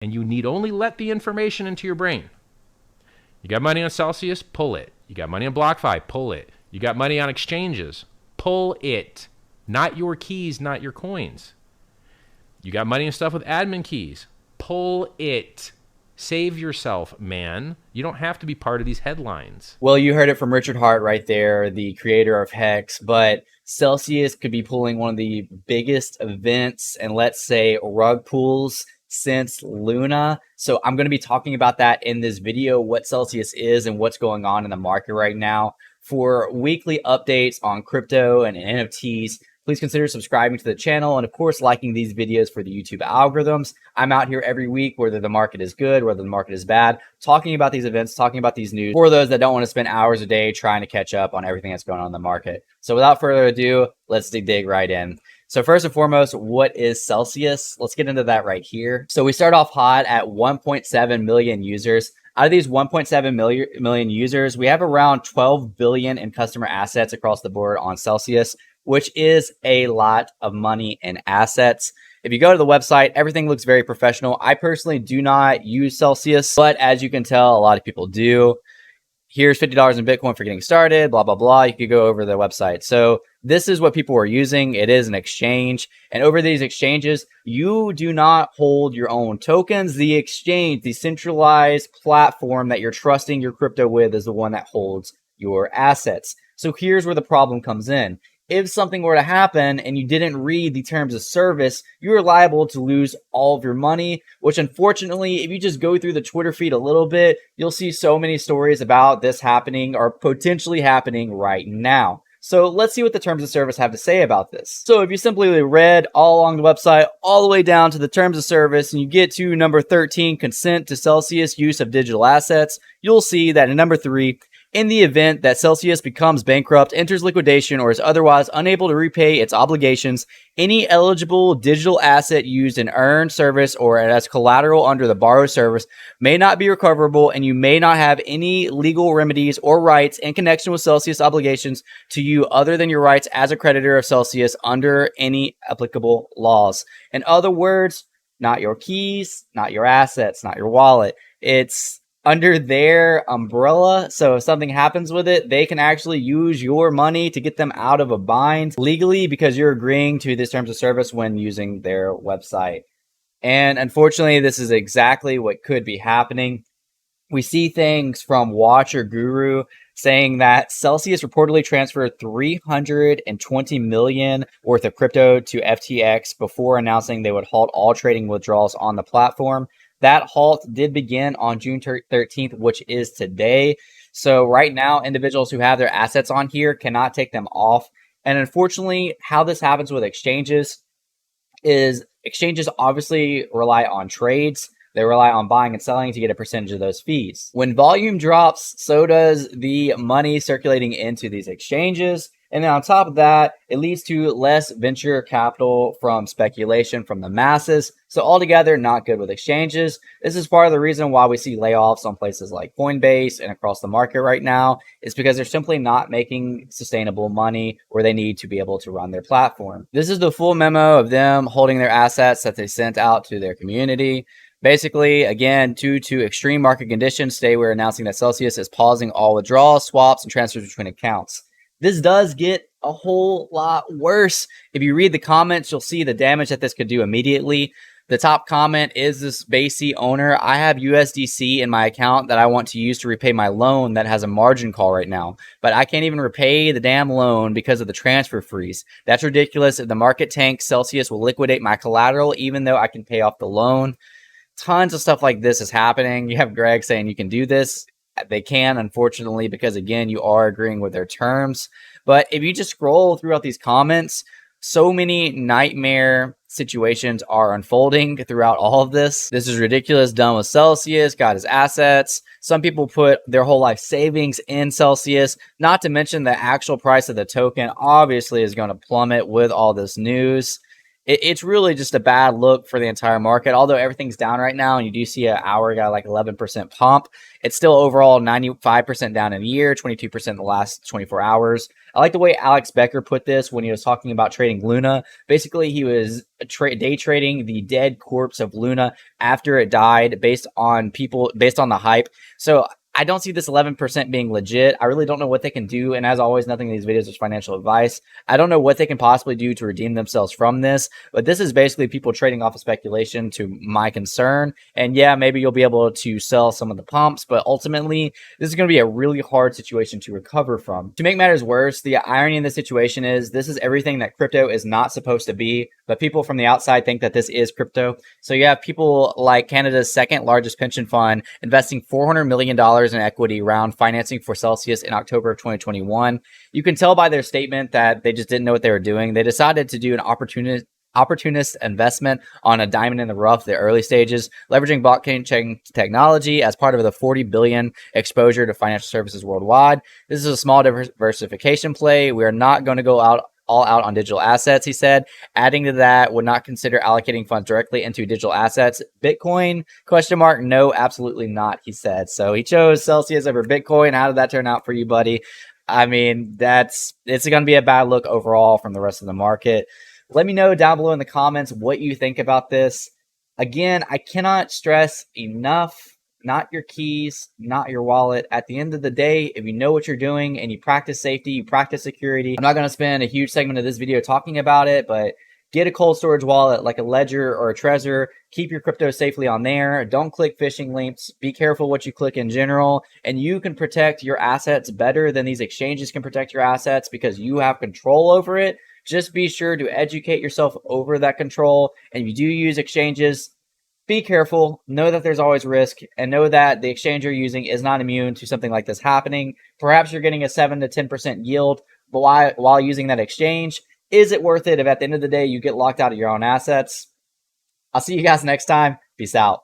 And you need only let the information into your brain. You got money on Celsius? Pull it. You got money on BlockFi? Pull it. You got money on exchanges? Pull it. Not your keys, not your coins. You got money and stuff with admin keys? Pull it. Save yourself, man. You don't have to be part of these headlines. Well, you heard it from Richard Hart right there, the creator of Hex, but Celsius could be pulling one of the biggest events and let's say rug pulls since Luna. So I'm going to be talking about that in this video, what Celsius is and what's going on in the market right now. For weekly updates on crypto and NFTs, please consider subscribing to the channel and, of course, liking these videos for the YouTube algorithms. I'm out here every week, whether the market is good, whether the market is bad, talking about these events, talking about these news for those that don't want to spend hours a day trying to catch up on everything that's going on in the market. So without further ado, let's dig right in. So first and foremost, what is Celsius? Let's get into that right here. So we start off hot at 1.7 million users. Out of these 1.7 million users, we have around 12 billion in customer assets across the board on Celsius, which is a lot of money and assets. If you go to the website, everything looks very professional. I personally do not use Celsius, but as you can tell, a lot of people do. Here's $50 in Bitcoin for getting started, blah, blah, blah. You could go over the website. So this is what people are using. It is an exchange. And over these exchanges, you do not hold your own tokens. The exchange, the centralized platform that you're trusting your crypto with is the one that holds your assets. So here's where the problem comes in. If something were to happen and you didn't read the terms of service, you're liable to lose all of your money, which unfortunately, if you just go through the Twitter feed a little bit, you'll see so many stories about this happening or potentially happening right now. So let's see what the terms of service have to say about this. So if you simply read all along the website, all the way down to the terms of service, and you get to number 13, consent to Celsius use of digital assets, you'll see that in number 3, in the event that Celsius becomes bankrupt, enters liquidation, or is otherwise unable to repay its obligations, any eligible digital asset used in earned service or as collateral under the borrowed service may not be recoverable, and you may not have any legal remedies or rights in connection with Celsius obligations to you other than your rights as a creditor of Celsius under any applicable laws. In other words, not your keys, not your assets, not your wallet. It's under their umbrella. So if something happens with it, they can actually use your money to get them out of a bind legally because you're agreeing to this terms of service when using their website. And unfortunately, this is exactly what could be happening. We see things from Watcher Guru saying that Celsius reportedly transferred 320 million worth of crypto to FTX before announcing they would halt all trading withdrawals on the platform. That halt did begin on June 13th, which is today. So right now, individuals who have their assets on here cannot take them off. And unfortunately, how this happens with exchanges is exchanges obviously rely on trades. They rely on buying and selling to get a percentage of those fees. When volume drops, so does the money circulating into these exchanges. And then on top of that, it leads to less venture capital from speculation from the masses. So altogether, not good with exchanges. This is part of the reason why we see layoffs on places like Coinbase and across the market right now. Is because they're simply not making sustainable money where they need to be able to run their platform. This is the full memo of them holding their assets that they sent out to their community. Basically, again, due to extreme market conditions, today we're announcing that Celsius is pausing all withdrawals, swaps, and transfers between accounts. This does get a whole lot worse. If you read the comments, you'll see the damage that this could do immediately. The top comment is this Basie owner. I have USDC in my account that I want to use to repay my loan that has a margin call right now, but I can't even repay the damn loan because of the transfer freeze. That's ridiculous. If the market tanks, Celsius will liquidate my collateral even though I can pay off the loan. Tons of stuff like this is happening. You have Greg saying you can do this. They can, unfortunately, because again, you are agreeing with their terms. But if you just scroll throughout these comments, so many nightmare situations are unfolding throughout all of this. This is ridiculous. Done with Celsius, got his assets. Some people put their whole life savings in Celsius, not to mention the actual price of the token obviously is going to plummet with all this news. it's really just a bad look for the entire market. Although everything's down right now, and you do see an hour got like 11% pump, it's still overall 95% down in a year, 22% in the last 24 hours. I like the way Alex Becker put this when he was talking about trading Luna. Basically, he was day trading the dead corpse of Luna after it died based on the hype. So I don't see this 11% being legit. I really don't know what they can do. And as always, nothing in these videos is financial advice. I don't know what they can possibly do to redeem themselves from this, but this is basically people trading off of speculation to my concern. And yeah, maybe you'll be able to sell some of the pumps, but ultimately, this is going to be a really hard situation to recover from. To make matters worse, the irony in this situation is this is everything that crypto is not supposed to be, but people from the outside think that this is crypto. So you have people like Canada's second largest pension fund investing $400 million in equity round financing for Celsius in October of 2021. You can tell by their statement that they just didn't know what they were doing. They decided to do an opportunist investment on a diamond in the rough, the early stages, leveraging blockchain technology as part of the 40 billion exposure to financial services worldwide. This is a small diversification play. We are not going to go all out on digital assets, he said. Adding to that, would not consider allocating funds directly into digital assets. Bitcoin, ? No, absolutely not, he said. So he chose Celsius over Bitcoin. How did that turn out for you, buddy? I mean, it's going to be a bad look overall from the rest of the market. Let me know down below in the comments what you think about this. Again, I cannot stress enough, not your keys, not your wallet. At the end of the day, if you know what you're doing and you practice safety, you practice security. I'm not going to spend a huge segment of this video talking about it, but get a cold storage wallet like a Ledger or a Trezor. Keep your crypto safely on there. Don't click phishing links. Be careful what you click in general. And you can protect your assets better than these exchanges can protect your assets because you have control over it. Just be sure to educate yourself over that control. And if you do use exchanges, be careful, know that there's always risk, and know that the exchange you're using is not immune to something like this happening. Perhaps you're getting a 7 to 10% yield, but while using that exchange, is it worth it if at the end of the day you get locked out of your own assets? I'll see you guys next time. Peace out.